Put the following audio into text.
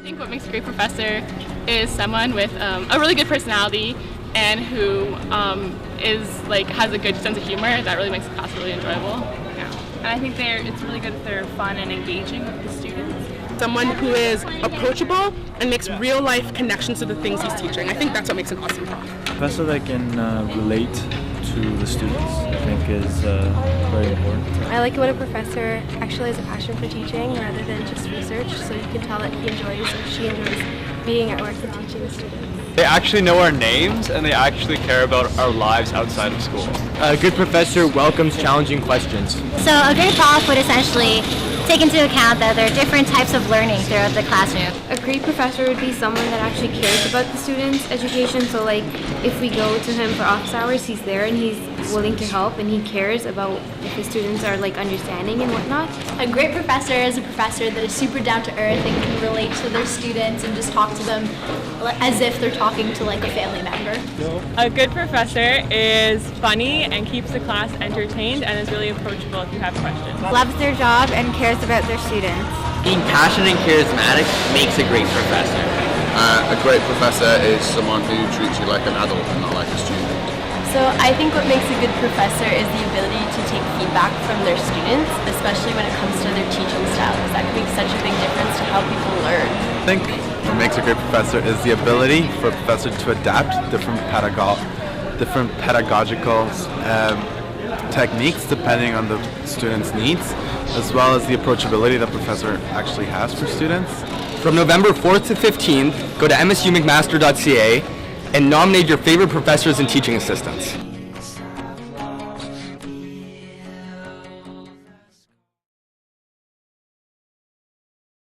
think what makes a great professor is someone with a really good personality and who has a good sense of humor that really makes the class really enjoyable. Yeah. And I think it's really good if they're fun and engaging with the students. Someone who is approachable and makes real life connections to the things he's teaching. I think that's what makes an awesome prof. Professor that can relate to the students, I think, is very important. I like it when a professor actually has a passion for teaching rather than just research, so you can tell that he enjoys or she enjoys being at work and teaching the students. They actually know our names and they actually care about our lives outside of school. A good professor welcomes challenging questions. So a great prof would essentially take into account that there are different types of learning throughout the classroom. A great professor would be someone that actually cares about the students' education, so like if we go to him for office hours, he's there and he's willing to help and he cares about if the students are like understanding and whatnot. A great professor is a professor that is super down to earth and can relate to their students and just talk to them as if they're talking to like a family member. A good professor is funny and keeps the class entertained and is really approachable if you have questions. Loves their job and cares about their students. Being passionate and charismatic makes a great professor. A great professor is someone who treats you like an adult and not like a student. So I think what makes a good professor is the ability to take feedback from their students, especially when it comes to their teaching style, because that can make such a big difference to how people learn. I think what makes a great professor is the ability for a professor to adapt different pedagogical techniques depending on the student's needs, as well as the approachability that professor actually has for students. From November 4th to 15th, go to msumcmaster.ca and nominate your favorite professors and teaching assistants.